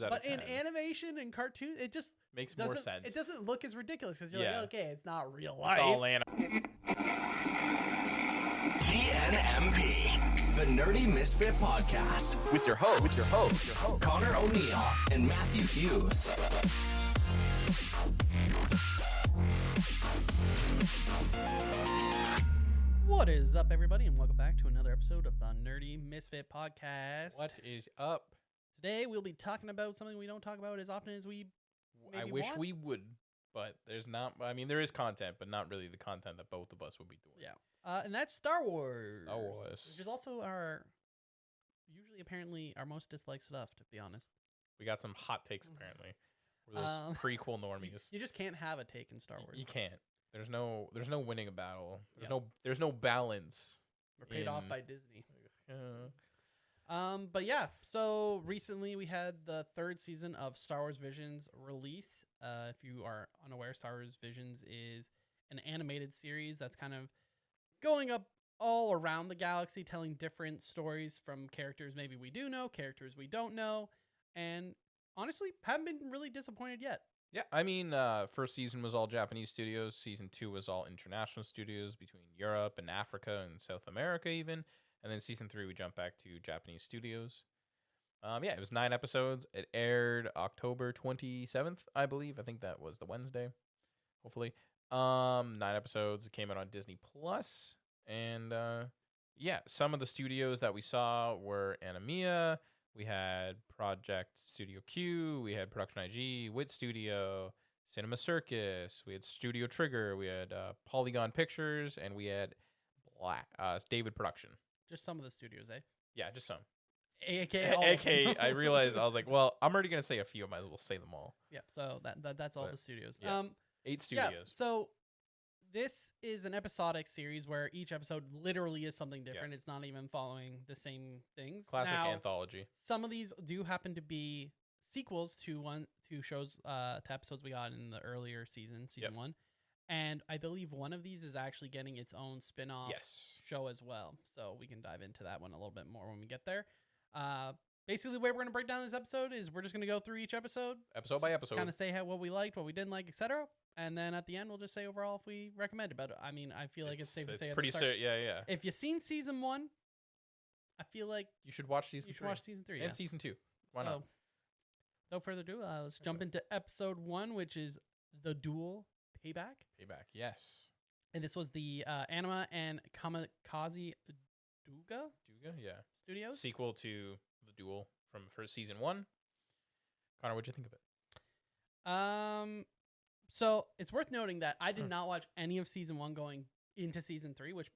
out But of 10. in animation and cartoon, it just Makes more doesn't. sense. It doesn't look as ridiculous because you're Yeah. like, okay, it's not real life. It's all anime. TNMP, the Nerdy Misfit Podcast, with your hosts, Connor O'Neill and Matthew Hughes. What is up, everybody, and welcome back to another episode of the Nerdy Misfit Podcast. What is up? Today we'll be talking about something we don't talk about as often as we I maybe wish want. we would, but there's not. I mean, there is content, but not really the content that both of us would be doing. Yeah. And that's Star Wars. Star Wars. Which is also our, usually apparently, our most disliked stuff, to be honest. We got some hot takes apparently. We're those prequel normies. You just can't have a take in Star Wars. You can't. There's no winning a battle. There's no balance. We're paid off by Disney. Uh, But yeah, so recently we had the third season of Star Wars Visions release. If you are unaware, Star Wars Visions is an animated series that's kind of going up all around the galaxy, telling different stories from characters maybe we do know, characters we don't know, and honestly, haven't been really disappointed yet. Yeah, I mean, first season was all Japanese studios. Season 2 was all international studios between Europe and Africa and South America even. And then season 3, we jumped back to Japanese studios. Yeah, it was 9 episodes. It aired October 27th, I believe. I think that was the Wednesday, hopefully. 9 episodes. It came out on Disney Plus. And yeah, some of the studios that we saw were Animia. We had Project Studio Q, we had Production IG, Wit Studio, Cinema Circus, we had Studio Trigger, we had Polygon Pictures, and we had David Production. Just some of the studios, eh? Yeah, just some. AKA, I realized, I was like, well, I'm already going to say a few, I might as well say them all. Yeah, so that's all But, the studios. yeah. 8 studios. Yeah, so this is an episodic series where each episode literally is something different. It's not even following the same things. Classic now, anthology. Some of these do happen to be sequels to shows to episodes we got in the earlier season 1. And I believe one of these is actually getting its own spin-off show as well. So we can dive into that one a little bit more when we get there. Basically, the way we're going to break down this episode is we're just going to go through each episode. Episode by episode. Kind of say what we liked, what we didn't like, etc. And then at the end, we'll just say overall if we recommend it. But I mean, I feel like it's safe to say pretty yeah. If you've seen season 1, I feel like you should watch season 3. You should watch season 3 and season 2. Why not? No further ado, let's jump into episode 1, which is The Duel Payback. Payback, yes. And this was the Anima and Kamikaze Duga yeah. Studios. Sequel to The Duel from season 1. Connor, what'd you think of it? So it's worth noting that I did not watch any of season 1 going into season 3, which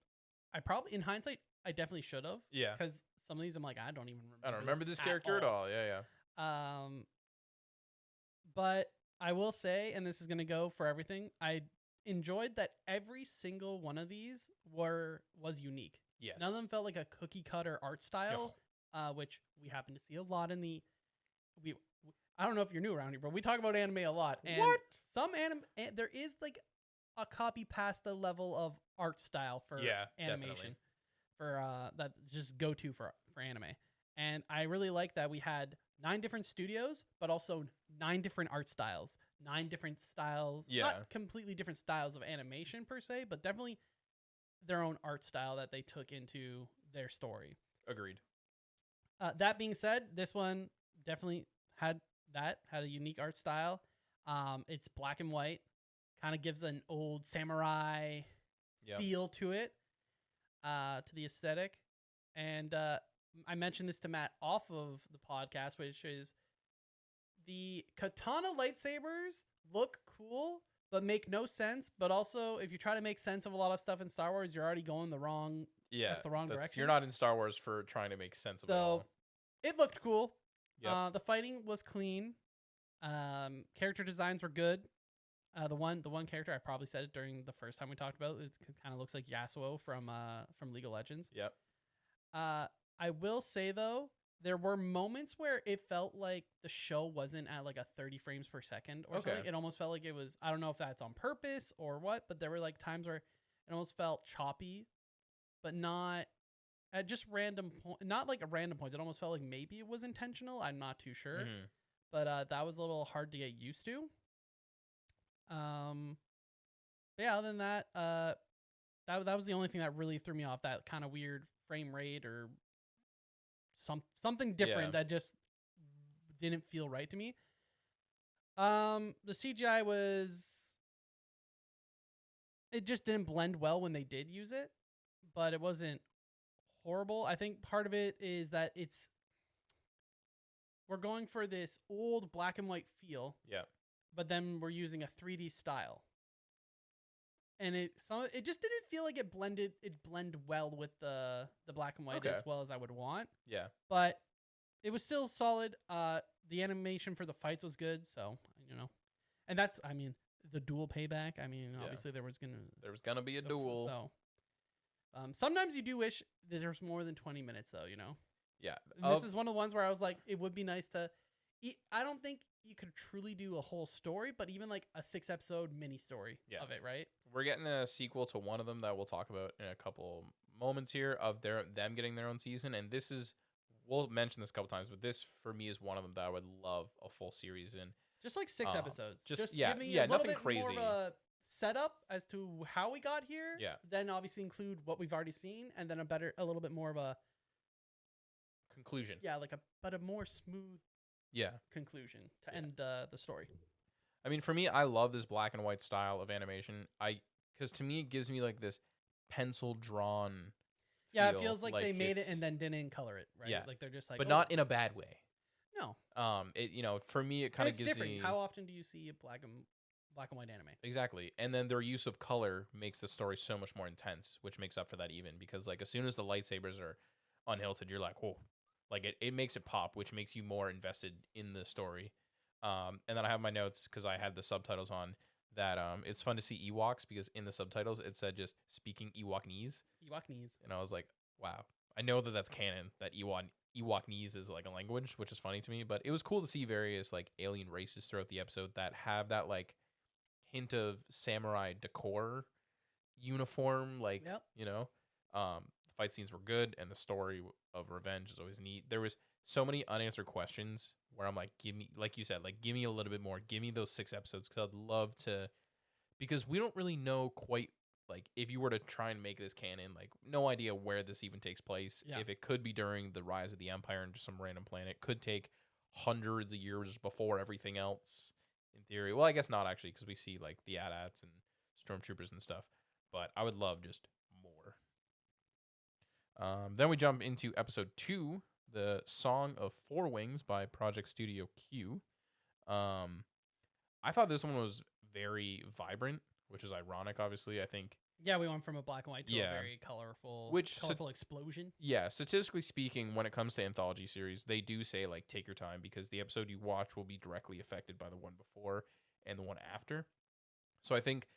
I probably, in hindsight, I definitely should have. Yeah. Because some of these I'm like, I don't even remember. I don't remember this character at all. Yeah. But I will say, and this is going to go for everything, I enjoyed that every single one of these was unique. Yes. None of them felt like a cookie cutter art style, which we happen to see a lot in the. I don't know if you're new around here, but we talk about anime a lot. And some anime, there is like a copy pasta level of art style for animation, definitely. For that just go to for anime. And I really like that we had 9 different studios, but also 9 different art styles, 9 different styles, not completely different styles of animation per se, but definitely their own art style that they took into their story. Agreed. That being said, this one definitely had a unique art style. It's black and white, kind of gives an old samurai feel to it, to the aesthetic. And I mentioned this to Matt off of the podcast, which is the katana lightsabers look cool, but make no sense. But also, if you try to make sense of a lot of stuff in Star Wars, you're already going the wrong. Yeah, that's the wrong direction. You're not in Star Wars for trying to make sense of it all. So it looked cool. Yep. The fighting was clean. Character designs were good. The one character, I probably said it during the first time we talked about it, kind of looks like Yasuo from League of Legends. Yep. I will say though, there were moments where it felt like the show wasn't at like a 30 frames per second or something. It almost felt like it was, I don't know if that's on purpose or what, but there were like times where it almost felt choppy, but not at just random not like a random points. It almost felt like maybe it was intentional. I'm not too sure. but that was a little hard to get used to. But yeah, other than that, that was the only thing that really threw me off. That kind of weird frame rate or something different that just didn't feel right to me. The CGI it just didn't blend well when they did use it, but it wasn't horrible. I think part of it is that we're going for this old black and white feel. Yeah. But then we're using a 3D style. And it just didn't feel like it blended well with the black and white as well as I would want. Yeah. But it was still solid. The animation for the fights was good, so and that's the dual payback. Obviously there was gonna be a duel. So sometimes you do wish that there's more than 20 minutes though, Yeah. And this is one of the ones where I was like, it would be nice to. I don't think you could truly do a whole story, but even like a 6-episode mini story of it, right? We're getting a sequel to one of them that we'll talk about in a couple moments here of them getting their own season, and we'll mention this a couple times, but this for me is one of them that I would love a full series in. Just like 6 episodes. Just give me a little nothing bit crazy. more of a setup as to how we got here. Yeah. Then obviously include what we've already seen, and then a little bit more of a conclusion. Yeah, but a more smooth conclusion to end the story. I mean, for me, I love this black and white style of animation. Because to me, it gives me like this pencil drawn. Yeah, it feels like they made it and then didn't color it, right? Yeah, like they're just like, but not in a bad way. No. For me, it kind of gives different. me. How often do you see a black and white anime? Exactly, and then their use of color makes the story so much more intense, which makes up for that even because like as soon as the lightsabers are unhilted, you're like, whoa. Like it makes it pop, which makes you more invested in the story. And then I have my notes because I had the subtitles on that. It's fun to see Ewoks because in the subtitles it said just speaking Ewoknese. Ewoknese. And I was like, wow. I know that that's canon, that Ewoknese is like a language, which is funny to me. But it was cool to see various like alien races throughout the episode that have that like hint of samurai decor uniform, like, the fight scenes were good, and the story of revenge is always neat. There was so many unanswered questions where I'm like, give me, like you said, like give me a little bit more. Give me those 6 episodes because I'd love to, because we don't really know quite, like if you were to try and make this canon, like no idea where this even takes place. Yeah. If it could be during the rise of the Empire and just some random planet, could take hundreds of years before everything else in theory. Well, I guess not actually because we see like the AT-ATs and stormtroopers and stuff, but I would love just more. Then we jump into episode 2, the Song of Four Wings by Project Studio Q. I thought this one was very vibrant, which is ironic, obviously. I think. Yeah, we went from a black and white to a very colorful explosion. Yeah, statistically speaking, when it comes to anthology series, they do say like take your time because the episode you watch will be directly affected by the one before and the one after. So I think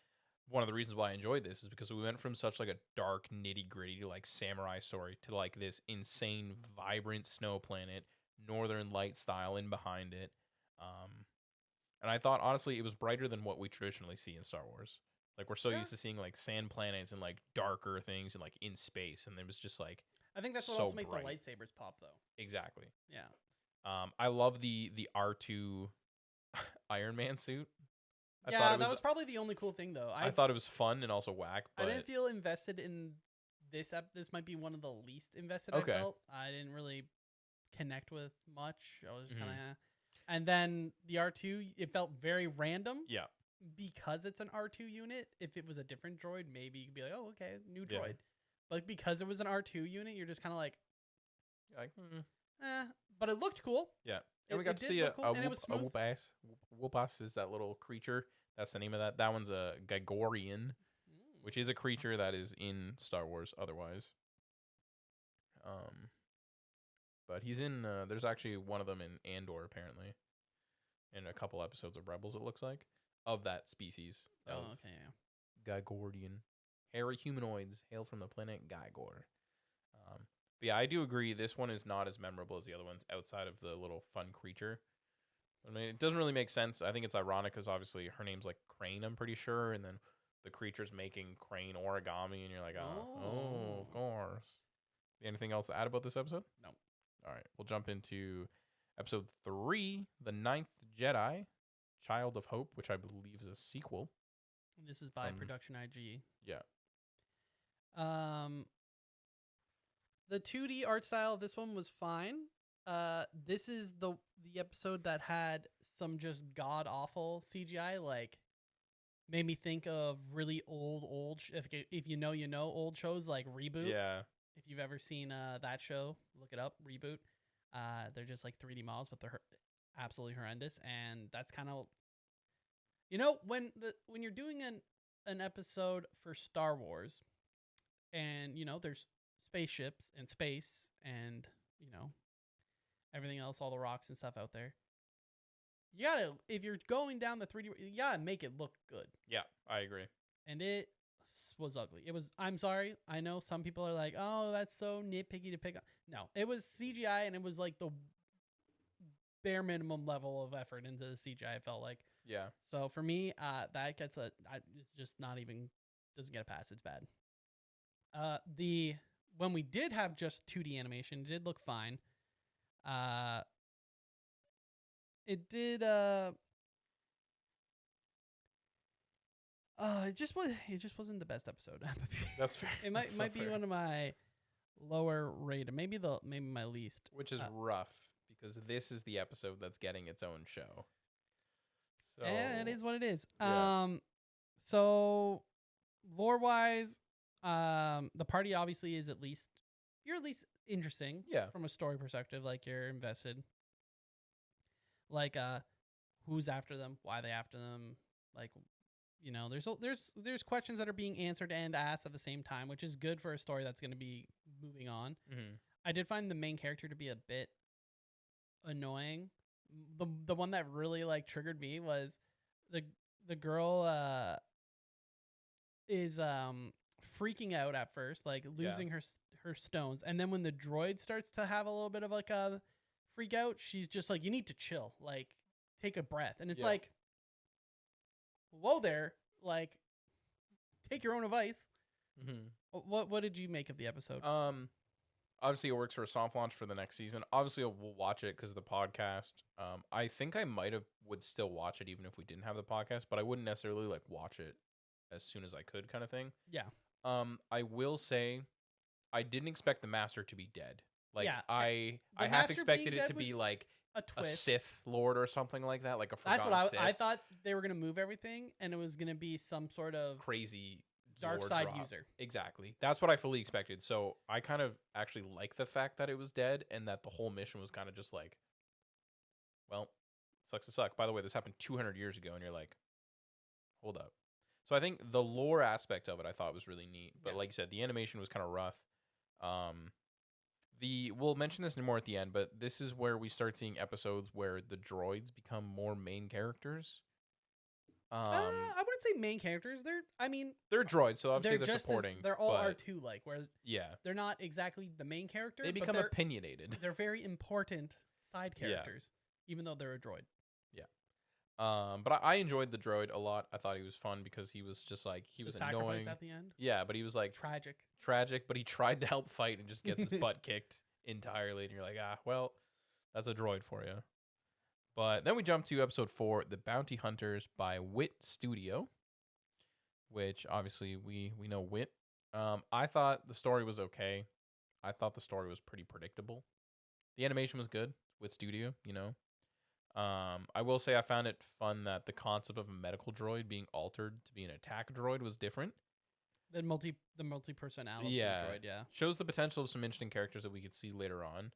one of the reasons why I enjoyed this is because we went from such like a dark, nitty-gritty like samurai story to like this insane, vibrant snow planet, northern light style in behind it. And I thought honestly it was brighter than what we traditionally see in Star Wars. Like we're so used to seeing like sand planets and like darker things and like in space, and it was just like I think that's what also makes the lightsabers pop though. Exactly. Yeah. I love the R2 Iron Man suit. That was probably the only cool thing, though. I thought it was fun and also whack. But I didn't feel invested in this. This might be one of the least invested I felt. I didn't really connect with much. I was just kind of. And then the R2, it felt very random. Yeah. Because it's an R2 unit. If it was a different droid, maybe you could be like, oh, okay, new droid. But because it was an R2 unit, you're just kind of like, But it looked cool. Yeah. And we got to see a whoop-ass is that little creature. That's the name of that. That one's a Gigorian, which is a creature that is in Star Wars otherwise. But he's in, there's actually one of them in Andor, apparently. In a couple episodes of Rebels, it looks like. Of that species. Gigorian. Hairy humanoids hail from the planet Gigor. But yeah, I do agree. This one is not as memorable as the other ones outside of the little fun creature. I mean, it doesn't really make sense. I think it's ironic because obviously her name's like Crane, I'm pretty sure. And then the creature's making Crane origami. And you're like, oh, of course. Anything else to add about this episode? No. All right. We'll jump into Episode 3, The Ninth Jedi, Child of Hope, which I believe is a sequel. This is by Production IG. Yeah. The 2D art style of this one was fine. This is the episode that had some just god awful CGI, like made me think of really old if you know old shows like Reboot. Yeah. If you've ever seen that show, look it up, Reboot. They're just like 3D models, but they're absolutely horrendous, and that's kind of when you're doing an episode for Star Wars, and there's spaceships and space and everything else, all the rocks and stuff out there. You gotta, if you're going down the 3D, you gotta make it look good. Yeah, I agree. And it was ugly. It was. I'm sorry. I know some people are like, "Oh, that's so nitpicky to pick up." No, it was CGI, and it was like the bare minimum level of effort into the CGI. I felt like. Yeah. So for me, that gets it's just not even, doesn't get a pass. It's bad. When we did have just 2D animation, it did look fine. It did. It just wasn't the best episode. That's fair. It might be one of my lower rated, maybe my least. Which is rough because this is the episode that's getting its own show. So yeah, it is what it is. Yeah. So lore wise, the party obviously is you're at least interesting. Yeah. From a story perspective, like you're invested. Like who's after them, why they after them, like there's questions that are being answered and asked at the same time, which is good for a story that's going to be moving on. Mm-hmm. I did find the main character to be a bit annoying. The one that really like triggered me was the girl is freaking out at first, like losing her stones, and then when the droid starts to have a little bit of like a freak out, she's just like, you need to chill, like take a breath. And it's like, whoa there, like take your own advice. Mm-hmm. What did you make of the episode? Obviously it works for a soft launch for the next season. Obviously we'll watch it because of the podcast. I think I would still watch it even if we didn't have the podcast, but I wouldn't necessarily like watch it as soon as I could, kind of thing. Yeah. I will say I didn't expect the Master to be dead. Like I The half Master expected being it to dead be was like a a twist. Sith Lord or something like that, like a forgotten That's what Sith. I thought. They were gonna move everything, and it was gonna be some sort of Crazy dark lore side drop. user. Exactly. That's what I fully expected. So I kind of actually like the fact that it was dead and that the whole mission was kind of just like, well, sucks to suck. By the way, this happened 200 years ago, and you're like, hold up. So I think the lore aspect of it I thought was really neat. But like you said, the animation was kind of rough. We'll mention this more at the end, but this is where we start seeing episodes where the droids become more main characters. I wouldn't say main characters. They're droids, so obviously they're just supporting. They're all but R2 like, where yeah, they're not exactly the main character. they but become they're, opinionated. they're very important side characters, even though they're a droid. But I enjoyed the droid a lot. I thought he was fun because he was just like, he was The sacrifice annoying. at the end. Yeah, but he was like Tragic. but he tried to help fight and just gets his butt kicked entirely. And you're like, well, that's a droid for you. But then we jump to episode 4, The Bounty Hunters by Wit Studio, which obviously we know Wit. I thought the story was okay. I thought the story was pretty predictable. The animation was good. Wit Studio, I will say I found it fun that the concept of a medical droid being altered to be an attack droid was different. The multi-personality droid, yeah. Shows the potential of some interesting characters that we could see later on.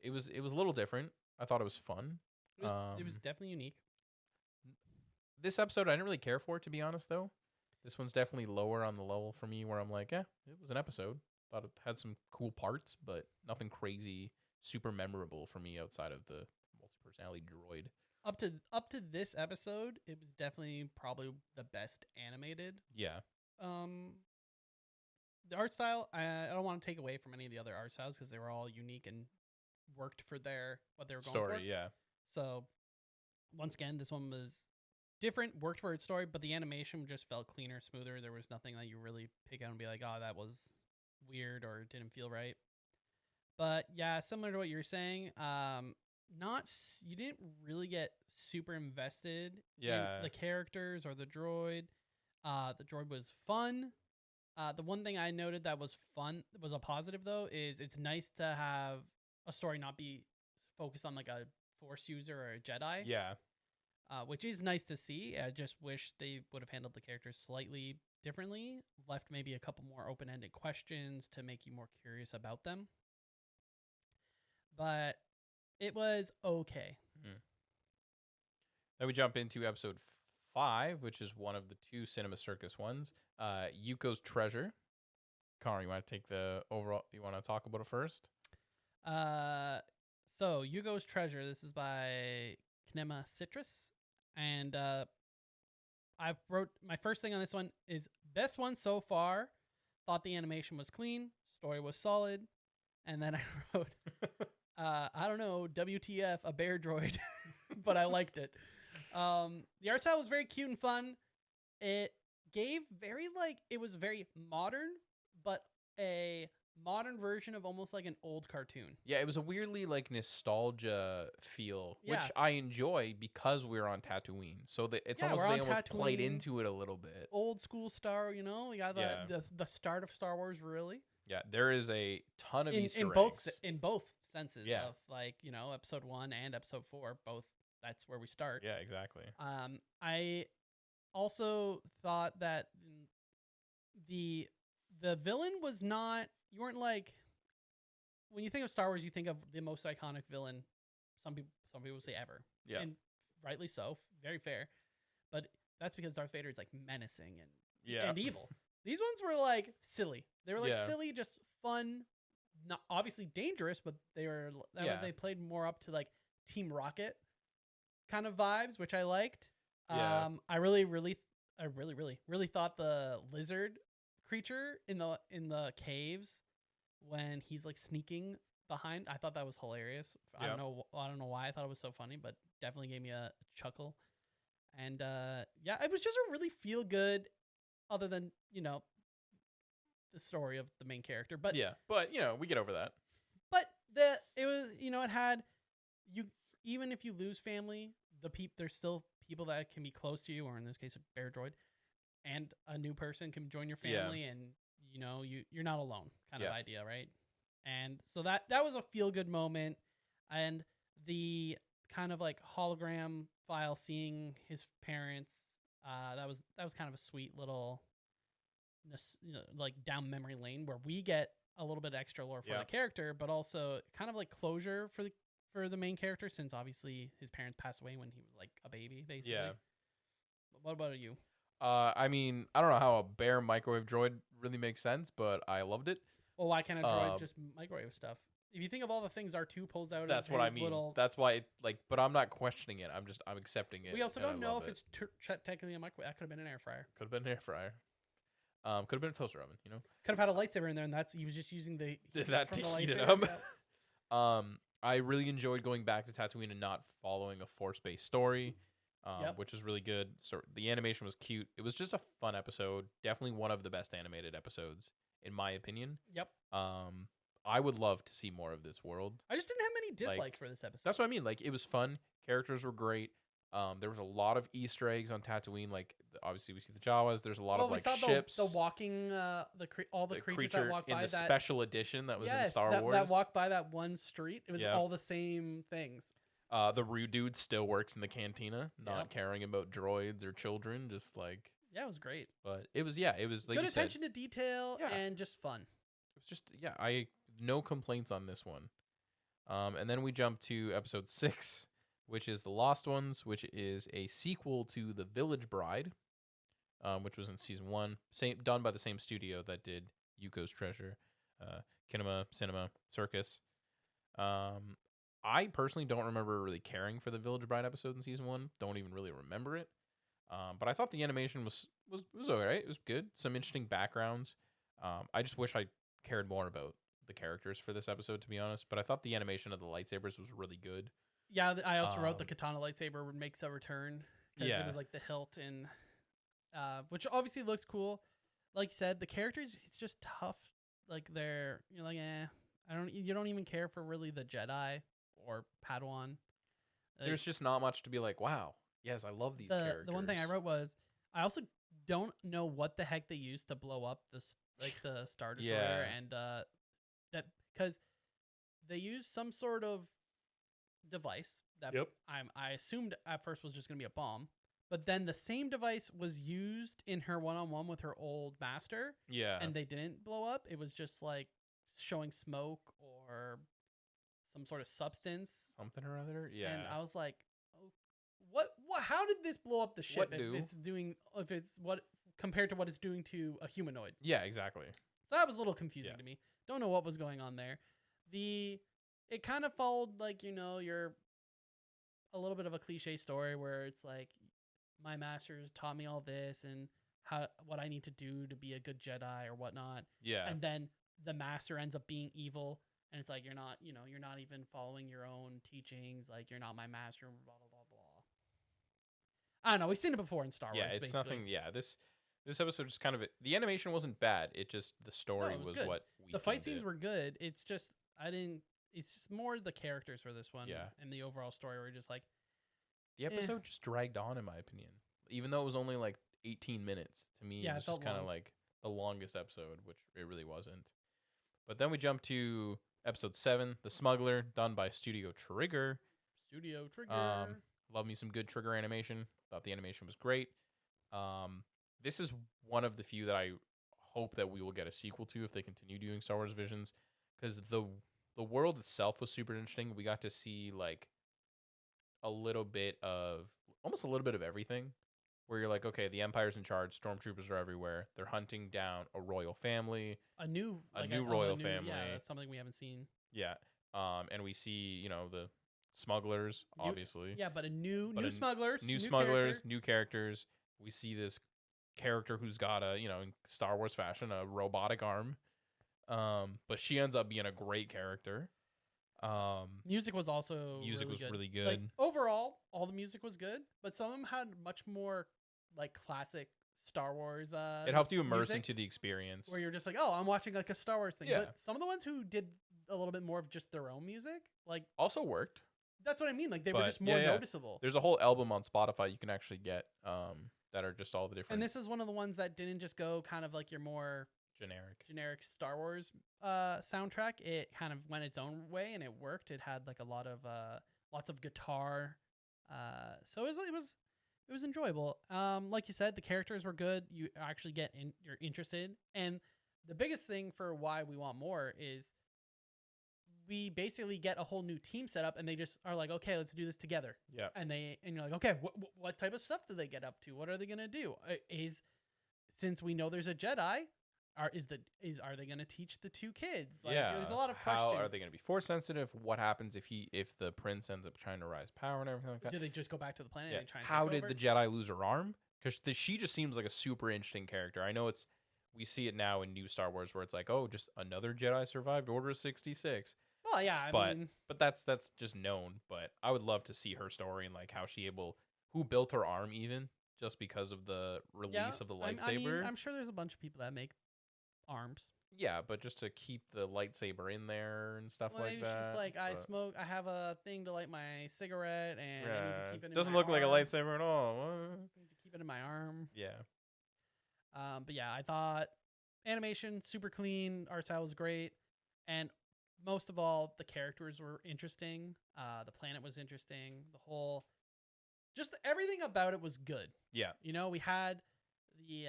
It was a little different. I thought it was fun. It was definitely unique. This episode I didn't really care for, to be honest, though. This one's definitely lower on the level for me, where I'm like, it was an episode. Thought it had some cool parts, but nothing crazy, super memorable for me outside of the multi-personality droid. Up to this episode, it was definitely probably the best animated. Yeah. The art style, I don't want to take away from any of the other art styles because they were all unique and worked for what they were going for. Story, yeah. So, once again, this one was different, worked for its story, but the animation just felt cleaner, smoother. There was nothing that you really pick out and be like, oh, that was weird or didn't feel right. But yeah, similar to what you're saying, you didn't really get super invested Yeah. in the characters or the droid. The droid was fun. The one thing I noted that was fun, was a positive though, is it's nice to have a story not be focused on like a Force user or a Jedi. Yeah. Which is nice to see. I just wish they would have handled the characters slightly differently, left maybe a couple more open-ended questions to make you more curious about them. But it was okay. Then we jump into episode 5, which is one of the 2 Cinema Circus ones. Yuko's Treasure. Connor, you want to take the overall? You want to talk about it first? So Yugo's Treasure. This is by Kinema Citrus, and I wrote my first thing on this one is best one so far. Thought the animation was clean, story was solid, and then I wrote, I don't know, WTF, a bear droid, but I liked it. The art style was very cute and fun. It gave it was very modern, but a modern version of almost like an old cartoon. Yeah, it was a weirdly like nostalgia feel, Yeah. which I enjoy because we're on Tatooine. So that it's Yeah, almost we're they on almost played Tatooine. into it a little bit. Old school Star, we got Yeah. the start of Star Wars, really. Yeah, there is a ton of Easter eggs. In both senses Yeah. of episode 1 and episode 4, both. That's where we start. Yeah, exactly. I also thought that the villain was not. You weren't like, when you think of Star Wars, you think of the most iconic villain. Some people say ever. Yeah. And rightly so. Very fair. But that's because Darth Vader is like menacing and Yeah. and evil. These ones were like silly. They were like Yeah. silly, just fun. Not obviously dangerous, but they played more up to like Team Rocket kind of vibes, which I liked. Yeah. I really thought the lizard creature in the caves when he's like sneaking behind, I thought that was hilarious. I Yeah. don't know why I thought it was so funny, but definitely gave me a chuckle. And it was just a really feel good, other than the story of the main character. But yeah, but we get over that. but it had you, even if you lose family, there's still people that can be close to you, or in this case a bear droid, and a new person can join your family, and you're not alone kind of idea, right? And so that was a feel good moment, and the kind of like hologram file seeing his parents, that was kind of a sweet little like down memory lane where we get a little bit extra lore for the character, but also kind of like closure for the main character, since obviously his parents passed away when he was like a baby, basically. Yeah. But what about you? I mean, I don't know how a bear microwave droid really makes sense, but I loved it. Well, why can't a droid just microwave stuff? If you think of all the things R2 pulls out, That's of what I his mean. little... That's why, but I'm not questioning it. I'm accepting it. We also and don't I know love if it. it's technically a microwave. That could have been an air fryer. Could have been an air fryer. Could have been a toaster oven. Could have had a lightsaber in there, and he was just using the that from to the heat it lightsaber. up. I really enjoyed going back to Tatooine and not following a Force-based story, which is really good. So the animation was cute. It was just a fun episode. Definitely one of the best animated episodes, in my opinion. Yep. I would love to see more of this world. I just didn't have many dislikes for this episode. That's what I mean. Like, it was fun. Characters were great. There was a lot of Easter eggs on Tatooine. Like, obviously, we see the Jawas. There's a lot of like we saw ships. the walking, all the creatures that walk in by the special edition that was in Star Wars. That walked by that one street. It was Yeah. all the same things. The rude dude still works in the cantina, not caring about droids or children. Just like, it was great. But it was like good you attention said, to detail and just fun. It was just I no complaints on this one. And then we jump to episode 6, which is The Lost Ones, which is a sequel to The Village Bride, which was in season 1, done by the same studio that did Yuko's Treasure, Kinema Cinema Circus. I personally don't remember really caring for the Village Bride episode in season 1. Don't even really remember it. But I thought the animation was alright. It was good. Some interesting backgrounds. I just wish I cared more about the characters for this episode, to be honest. But I thought the animation of the lightsabers was really good. Yeah, I also wrote the katana lightsaber makes a return, because it was like the hilt, and which obviously looks cool. Like you said, the characters, it's just tough. Like you're like, you don't even care for really the Jedi or Padawan. There's just not much to be like, wow, yes, I love these characters. The one thing I wrote was, I also don't know what the heck they used to blow up the Star Destroyer, and that because they used some sort of device that I assumed at first was just gonna be a bomb, but then the same device was used in her one-on-one with her old master. Yeah, and they didn't blow up. It was just like showing smoke or some sort of substance, something or other. Yeah, and I was like, oh, what? How did this blow up the ship? If it's what compared to what it's doing to a humanoid? Yeah, exactly. So that was a little confusing to me. Don't know what was going on there. It kind of followed like you're a little bit of a cliche story where it's like my masters taught me all this and what I need to do to be a good Jedi or whatnot. Yeah, and then the master ends up being evil. And it's like, you're not even following your own teachings. Like, you're not my master, blah, blah, blah, blah. I don't know. We've seen it before in Star Wars, it's basically. nothing. Yeah, this episode just kind of, the animation wasn't bad. It just, the story was good. what the fight scenes were good. It's just, it's just more the characters for this one. Yeah. And the overall story were just like. The episode just dragged on, in my opinion. Even though it was only like 18 minutes. To me, it was just kind of like the longest episode, which it really wasn't. But then we jump to Episode 7, The Smuggler, done by Studio Trigger. Love me some good Trigger animation. Thought the animation was great. This is one of the few that I hope that we will get a sequel to if they continue doing Star Wars Visions, because the world itself was super interesting. We got to see like almost a little bit of everything, where you're like, okay, the Empire's in charge, stormtroopers are everywhere, they're hunting down a royal family, a new royal family. Yeah, that's something we haven't seen. Yeah, and we see the smugglers, obviously. Yeah, but new smugglers, new characters. We see this character who's got in Star Wars fashion, a robotic arm, but she ends up being a great character. Music was also really good. Like, overall, all the music was good, but some of them had much more like classic Star Wars. It helped you immerse into the experience, where you're just like, oh, I'm watching like a Star Wars thing. Yeah. But some of the ones who did a little bit more of just their own music, like, also worked. That's what I mean. Like, they were just more noticeable. There's a whole album on Spotify you can actually get that are just all the different. And this is one of the ones that didn't just go kind of like your more generic Star Wars soundtrack. It kind of went its own way and it worked. It had like a lot of lots of guitar, so it was enjoyable. Like you said, the characters were good. You actually you're interested, and the biggest thing for why we want more is we basically get a whole new team set up, and they just are like, okay, let's do this together. Yeah, and you're like, okay, what type of stuff do they get up to? What are they gonna do? Since we know there's a Jedi, are they going to teach the two kids? Like, there's a lot of questions. How are they going to be force sensitive? What happens if the prince ends up trying to rise power and everything like that? Do they just go back to the planet? Yeah. And try and how did the Jedi lose her arm? Because she just seems like a super interesting character. I know we see it now in new Star Wars where it's like, oh, just another Jedi survived Order 66. Well, yeah, but that's just known. But I would love to see her story and like how who built her arm even just because of the release of the lightsaber. I'm sure there's a bunch of people that make arms. Yeah, but just to keep the lightsaber in there and stuff like that. It's just like, I have a thing to light my cigarette, and I need to keep it in doesn't my look arm. like a lightsaber at all. I need to keep it in my arm. Yeah. But yeah, I thought animation super clean, art style was great, and most of all, the characters were interesting. The planet was interesting. Just everything about it was good. Yeah. We had the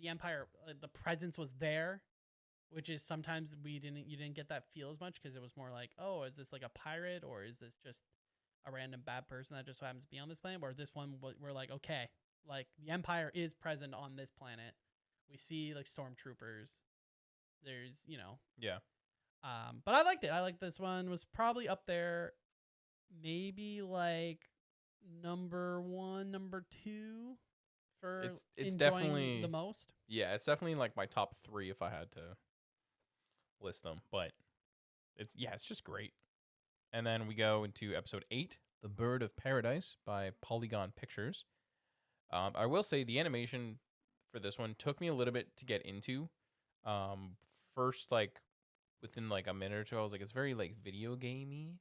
Empire, the presence was there, which is sometimes you didn't get that feel as much because it was more like, oh, is this like a pirate or is this just a random bad person that just happens to be on this planet? Where this one, we're like, okay, like the Empire is present on this planet. We see like stormtroopers. There's, Yeah. But I liked it. I liked this one. Was probably up there, maybe like number 1, number 2. It's definitely the most. Yeah, it's definitely like my top 3 if I had to list them. But it's just great. And then we go into episode 8, The Bird of Paradise by Polygon Pictures. I will say the animation for this one took me a little bit to get into. First, like within like a minute or two, I was like, it's very like video gamey.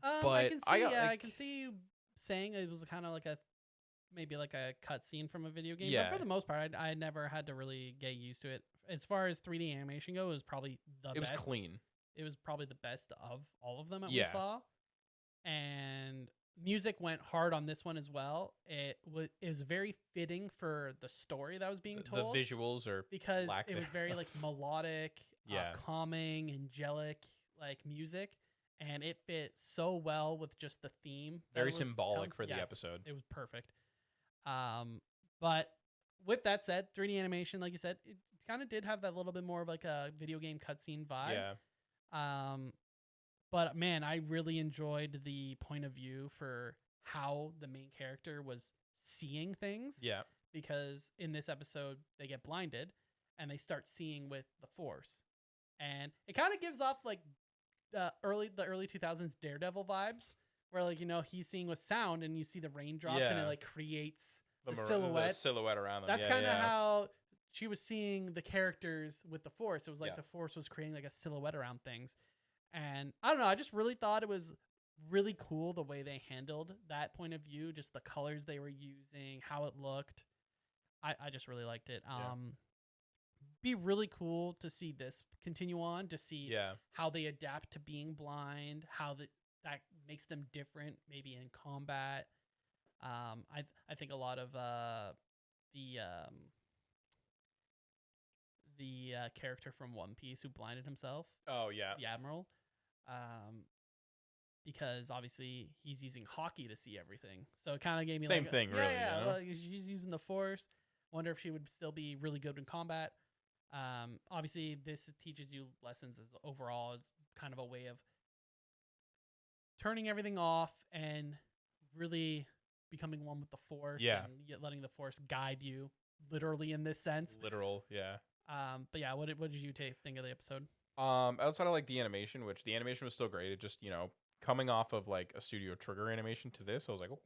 But I can see. I got, Yeah, I like- can see you saying it was kind of like maybe like a cutscene from a video game. Yeah. But for the most part, I never had to really get used to it. As far as 3D animation go, it was probably the it was best. clean. It was probably the best of all of them that we Yeah. saw. And music went hard on this one as well. It is very fitting for the story that was being The told visuals are because lack it was very like melodic, Yeah. calming, angelic like music, and it fit so well with just the theme. that very it was symbolic telling. for the Yes, episode. It was perfect. But with that said, 3D animation, like you said, it kind of did have that little bit more of like a video game cutscene vibe. Yeah. But man, I really enjoyed the point of view for how the main character was seeing things. Yeah. Because in this episode, they get blinded and they start seeing with the Force, and it kind of gives off like the early 2000s Daredevil vibes, where like he's seeing with sound, and you see the raindrops, and it Yeah. like creates the The silhouette. silhouette around them. That's yeah, kind of yeah. how she was seeing the characters with the Force. It was like Yeah. the Force was creating like a silhouette around things. And I don't know, I just really thought it was really cool the way they handled that point of view, just the colors they were using, how it looked. I just really liked it. Yeah. Be really cool to see this continue on, to see Yeah. how they adapt to being blind, how that makes them different maybe in combat. I think a lot of the character from One Piece who blinded himself, Oh yeah. the Admiral, because obviously he's using hockey to see everything. So it kind of gave me Same like thing, really, Yeah, you know? well, she's using the Force. Wonder if she would still be really good in combat. Obviously, this teaches you lessons as overall as kind of a way of turning everything off and really becoming one with the Force. Yeah. And letting the Force guide you, literally in this sense. Literal. Yeah. But yeah, what did you think of the episode? Outside of like the animation, which the animation was still great. It just coming off of like a Studio Trigger animation to this, I was like, oh,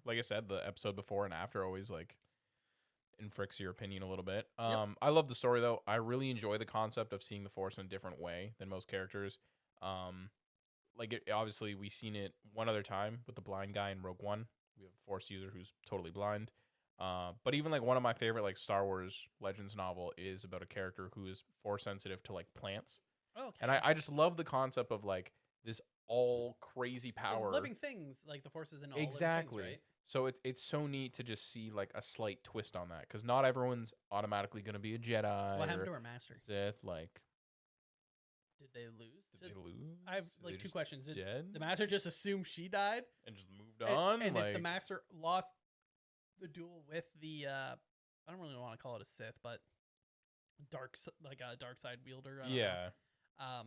like I said, the episode before and after always like inflicts your opinion a little bit. I love the story though. I really enjoy the concept of seeing the Force in a different way than most characters. Obviously we've seen it one other time with the blind guy in Rogue One. We have a Force user who's totally blind. But even like one of my favorite like Star Wars Legends novel is about a character who is Force sensitive to like plants. Oh, okay. And I just love the concept of like this all crazy power. It's living things, like the Force is in all Exactly. living things, right? So it's so neat to just see like a slight twist on that, because not everyone's automatically going to be a Jedi. What happened or to her master? Sith. Like, Did they lose? did they lose? I have Did they like two just questions. Did dead the master just assume she died? and just moved on. And like, if the master lost the duel with the I don't really want to call it a Sith, but a dark side wielder. I don't know. yeah,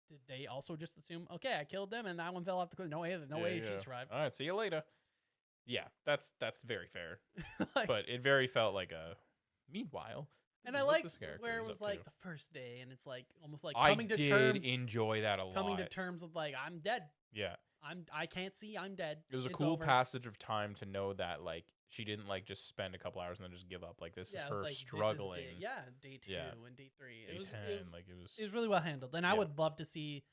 Did they also just assume, okay, I killed them and that one fell off the cliff? No way, yeah. she survived. All right, see you later. Yeah, that's very fair. Like, But it very felt like a meanwhile. and this I is what liked this character where it is was up like to. the first day, and it's like almost like I coming to did terms, enjoy that a lot. coming to terms with like I'm dead. Yeah, I can't see. I'm dead. it was a It's cool over. passage of time to know that like she didn't like just spend a couple hours and then just give up. Like this Yeah, is it was her like, this is struggling. day 2 Yeah. and day 3. Day It was 10, it was really well handled, and I Yeah. would love to see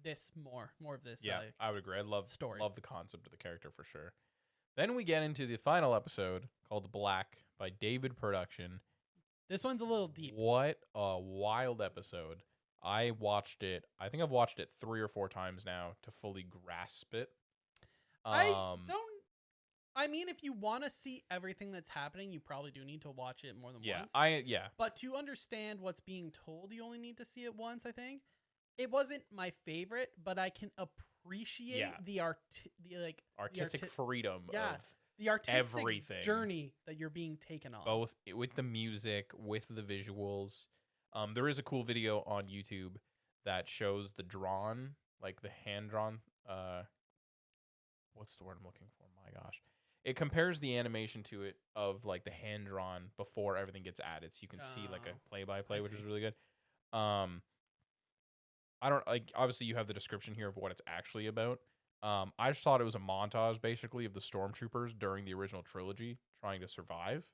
this more of this. Yeah, I would agree. I love story. love the concept of the character for sure. Then we get into the final episode called Black by David Production. This one's a little deep. What a wild episode. I watched it. I think I've watched it 3 or 4 times now to fully grasp it. I mean, if you want to see everything that's happening, you probably do need to watch it more than Yeah, once. But to understand what's being told, you only need to see it once, I think. It wasn't my favorite, but I can appreciate Yeah. the artistic freedom yeah, of the artistic everything. journey that you're being taken on. both with the music, with the visuals. There is a cool video on YouTube that shows the drawn, like the hand drawn. What's the word I'm looking for? My gosh, it compares the animation to it of like the hand drawn before everything gets added, so you can see like Oh, a play by play, I which is see. really good. I don't like. Obviously, you have the description here of what it's actually about. I just thought it was a montage, basically, of the stormtroopers during the original trilogy trying to survive.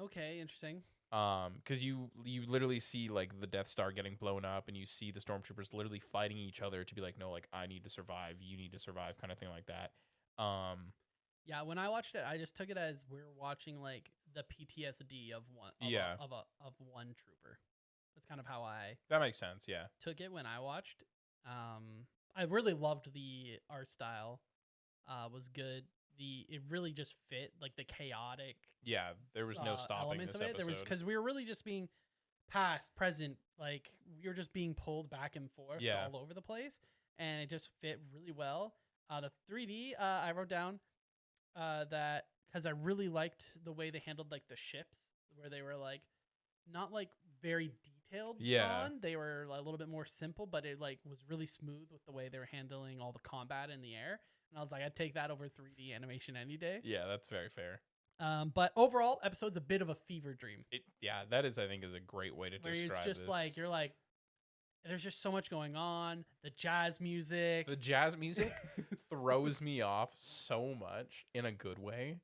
Okay, interesting. Because you literally see like the Death Star getting blown up, and you see the stormtroopers literally fighting each other to be like, no, like I need to survive, you need to survive, kind of thing like that. Yeah, when I watched it, I just took it as we're watching like the PTSD of one of one trooper. That's kind of how I That makes sense. Yeah. took it when I watched. I really loved the art style. Was good. It really just fit like the chaotic Yeah. There was no stopping elements this of it. episode. There was because we were really just being past, present, like we were just being pulled back and forth all over the place, and it just fit really well. The 3D, I wrote down that because I really liked the way they handled like the ships, where they were like not like very detailed drawn. They were a little bit more simple, but it like was really smooth with the way they were handling all the combat in the air. And I was like, I'd take that over 3D animation any day. Yeah, that's very fair. But overall, episode's a bit of a fever dream. That is, I think, is a great way to describe it's just this. like you're like, there's just so much going on. The jazz music. The jazz music throws me off so much in a good way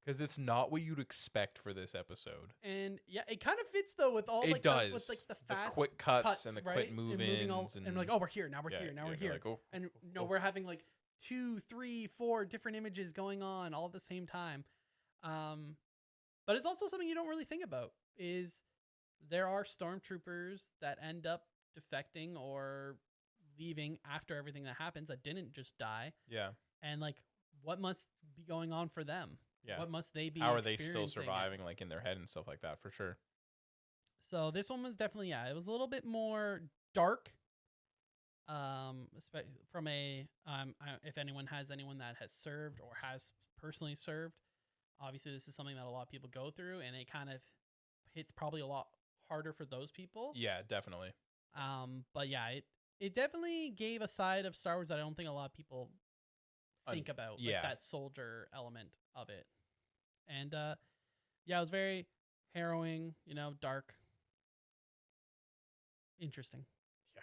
because it's not what you'd expect for this episode. And yeah, it kind of fits though with all it does. With like the fast quick cuts and the right? quick move-ins and like, oh, we're here now. We're here now. We're here. Like, oh, and no, we're having like 2, 3, 4 different images going on all at the same time. But it's also something you don't really think about is there are stormtroopers that end up defecting or leaving after everything that happens that didn't just die. Yeah. And like, what must be going on for them? Yeah. What must they be? How are they still surviving, like in their head and stuff like that? For sure. So this one was definitely it was a little bit more dark. From a if anyone that has served or has personally served, obviously this is something that a lot of people go through, and it kind of hits probably a lot harder for those people. Yeah, definitely. But yeah, it definitely gave a side of Star Wars that I don't think a lot of people think about, like that soldier element of it. And yeah, it was very harrowing, dark, interesting. Yeah.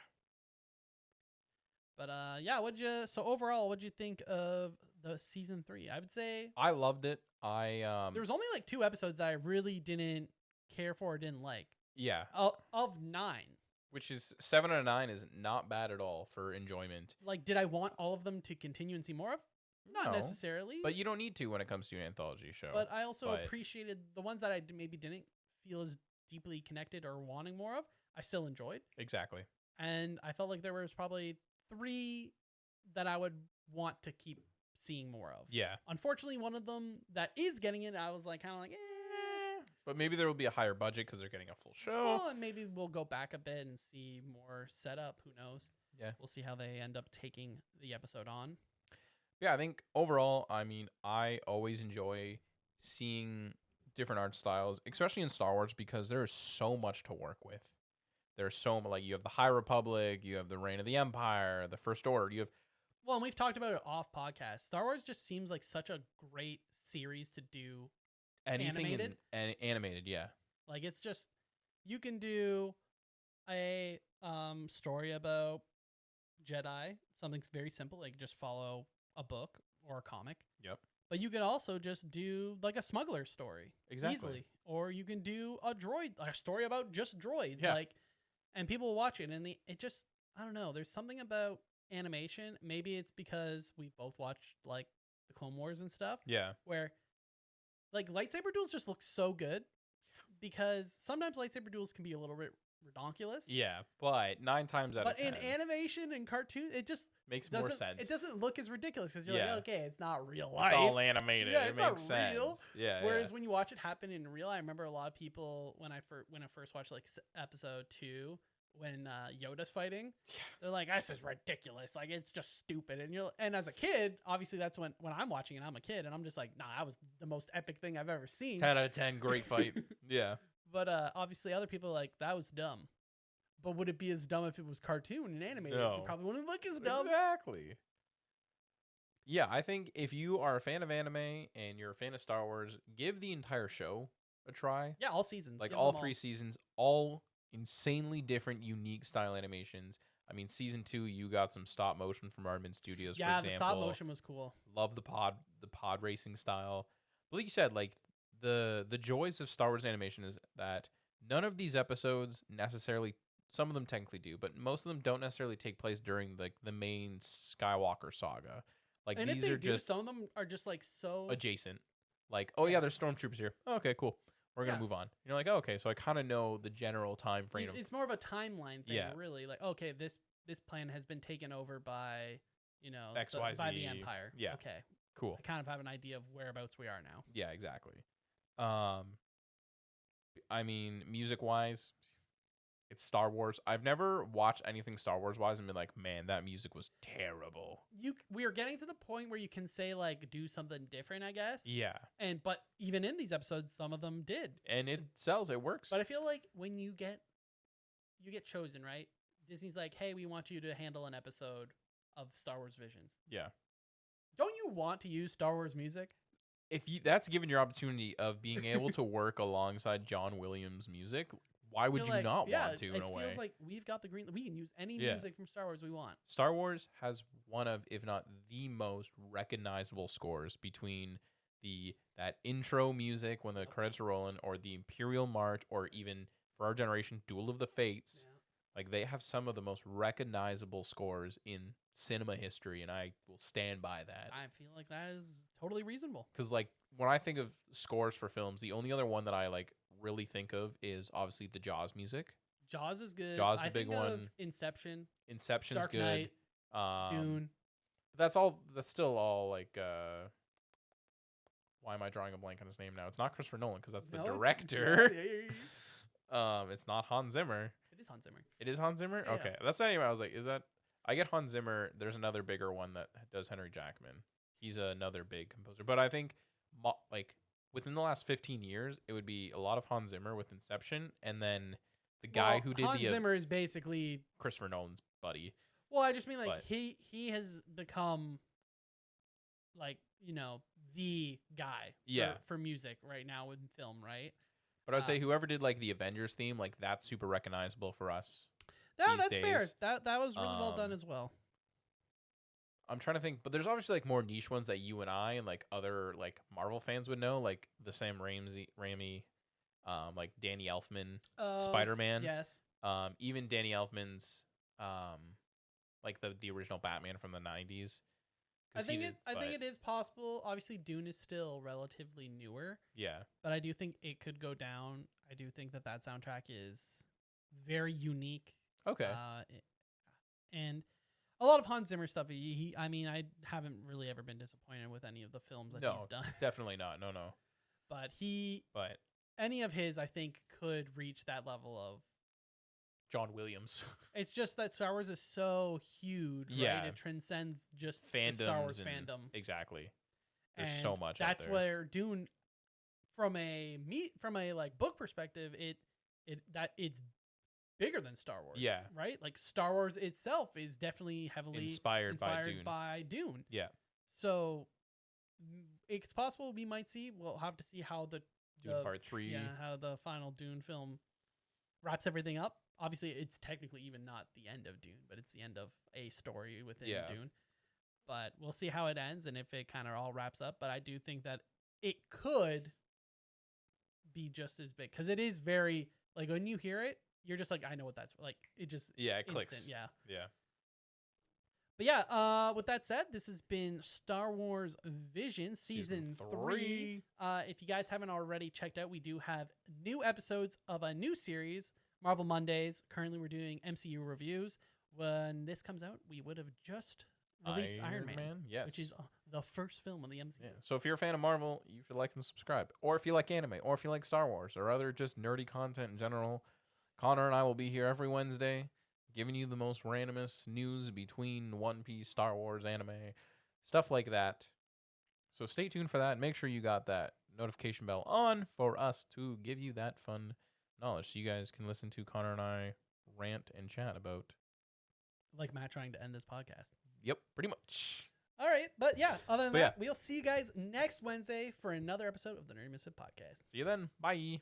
But yeah, so overall, what'd you think of the season 3? I would say I loved it. There was only like 2 episodes that I really didn't care for or didn't like. Yeah. Of 9. Which is 7 out of 9 is not bad at all for enjoyment. Like, did I want all of them to continue and see more of? Not necessarily. But you don't need to when it comes to an anthology show. But I also appreciated the ones that I maybe didn't feel as deeply connected or wanting more of. I still enjoyed. Exactly. And I felt like there was probably 3 that I would want to keep seeing more of. Yeah. Unfortunately, one of them that is getting it, I was like kind of like, But maybe there will be a higher budget because they're getting a full show. Well, and maybe we'll go back a bit and see more setup. Who knows? Yeah. We'll see how they end up taking the episode on. Yeah, I think overall, I mean, I always enjoy seeing different art styles, especially in Star Wars, because there is so much to work with. There's so much, like, you have the High Republic, you have the Reign of the Empire, the First Order, you have... Well, and we've talked about it off podcast. Star Wars just seems like such a great series to do. Anything animated, yeah. Like, it's just, you can do a story about Jedi, something very simple, like just follow a book or a comic. Yep. But you can also just do like a smuggler story. Exactly. Easily. Or you can do a story about just droids. Yeah. Like, and people will watch it, and it just, I don't know, there's something about animation. Maybe it's because we both watched like the Clone Wars and stuff. Yeah. Where like lightsaber duels just look so good, because sometimes lightsaber duels can be a little bit redonkulous. Yeah, but 9 times out of 10. But in animation and cartoon, it just makes more sense. It doesn't look as ridiculous because you're like, okay, it's not real life. It's all animated. Yeah, it it's makes not sense. real. Yeah. Whereas when you watch it happen in real, I remember a lot of people when I first watched like episode 2 when Yoda's fighting, they're like, "This is ridiculous. Like, it's just stupid." And as a kid, obviously that's when I'm watching and I'm a kid and I'm just like, "Nah, that was the most epic thing I've ever seen." 10 out of 10, great fight. Yeah. But obviously other people are like, that was dumb. But would it be as dumb if it was cartoon and animated? No. It probably wouldn't look as dumb. Exactly. Yeah, I think if you are a fan of anime and you're a fan of Star Wars, give the entire show a try. Yeah, all seasons. Like all 3 seasons, all insanely different, unique style animations. I mean, season 2, you got some stop motion from Aardman Studios, for example. Yeah, the stop motion was cool. Love the pod racing style. But like you said, like the joys of Star Wars animation is that none of these episodes necessarily, some of them technically do, but most of them don't necessarily take place during the main Skywalker saga. Like, And these if they are do, just some of them are just like so adjacent. Like, oh yeah, there's stormtroopers here. Oh, okay, cool. We're gonna move on. And you're like, oh, okay, so I kind of know the general time frame. It's more of a timeline thing, Yeah. really. Like, okay, this plan has been taken over by, XYZ. by the Empire. Yeah. Okay. Cool. I kind of have an idea of whereabouts we are now. Yeah, exactly. I mean, music-wise, it's Star Wars. I've never watched anything Star Wars-wise and been like, man, that music was terrible. We are getting to the point where you can say, like, do something different, I guess. Yeah. But even in these episodes, some of them did. And it sells. It works. But I feel like when you get chosen, right? Disney's like, hey, we want you to handle an episode of Star Wars Visions. Yeah. Don't you want to use Star Wars music? That's given your opportunity of being able to work alongside John Williams' music, why would you not want to, in a way? It feels like we've got the green. We can use any music from Star Wars we want. Star Wars has one of, if not the most recognizable scores between that intro music when the credits are rolling, or the Imperial March, or even, for our generation, Duel of the Fates. Yeah. Like, they have some of the most recognizable scores in cinema history, and I will stand by that. I feel like that is totally reasonable. Because, like, when I think of scores for films, the only other one that I, like, really think of is obviously the Jaws music. Jaws is good. Jaws is a big one. Inception. Inception's Dark good. Knight, Dune. That's still all, like, why am I drawing a blank on his name now? It's not Christopher Nolan, because that's the director. It's not Hans Zimmer. It is Hans Zimmer. It is Hans Zimmer? Yeah. Okay. That's not even, I was like, is that? I get Hans Zimmer. There's another bigger one that does Henry Jackman. He's another big composer. But I think, like, within the last 15 years, it would be a lot of Hans Zimmer with Inception, and then the guy who did Hans Zimmer is basically Christopher Nolan's buddy. Well, I just mean, like, he has become, like, the guy for music right now in film, right? But I would say whoever did, like, the Avengers theme, like, that's super recognizable for us. That's fair. That was really well done as well. I'm trying to think, but there's obviously, like, more niche ones that you and I and, like, other, like, Marvel fans would know, like the Sam Raimi, like Danny Elfman, Spider-Man. Yes. Even Danny Elfman's, like the original Batman from the 90s. I think it is possible. Obviously, Dune is still relatively newer. Yeah. But I do think it could go down. I do think that soundtrack is very unique. Okay. And a lot of Hans Zimmer stuff. I haven't really ever been disappointed with any of the films that he's done. Definitely not. No. But any of his, I think, could reach that level of John Williams. It's just that Star Wars is so huge, right? It transcends just the Star Wars fandom. Exactly. There's so much out that's there. where Dune, from a like book perspective, it's bigger than Star Wars. Yeah. Right? Like, Star Wars itself is definitely heavily inspired by Dune. Yeah. So it's possible we might see. We'll have to see how the Dune Part 3. Yeah, how the final Dune film wraps everything up. Obviously, it's technically even not the end of Dune, but it's the end of a story within Dune. But we'll see how it ends and if it kind of all wraps up. But I do think that it could be just as big, because it is very, like, when you hear it, you're just like, I know what that's like. It just it clicks. Yeah. But yeah, with that said, this has been Star Wars Visions Season 3. If you guys haven't already checked out, we do have new episodes of a new series, Marvel Mondays. Currently, we're doing MCU reviews. When this comes out, we would have just released Iron Man, which is the first film of the MCU. Yeah. So if you're a fan of Marvel, you should like and subscribe. Or if you like anime, or if you like Star Wars, or other just nerdy content in general, Connor and I will be here every Wednesday, giving you the most randomest news between One Piece, Star Wars, anime, stuff like that. So stay tuned for that. Make sure you got that notification bell on for us to give you that fun knowledge, so you guys can listen to Connor and I rant and chat about, like Matt trying to end this podcast. Yep, pretty much. All right, but yeah, other than that, we'll see you guys next Wednesday for another episode of the Nerdy Misfit Podcast. See you then. Bye.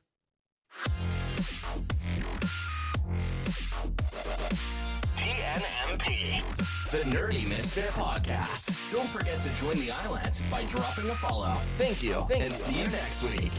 TNMP, the Nerdy Misfit Podcast. Don't forget to join the island by dropping a follow. Thank you, and see you next week.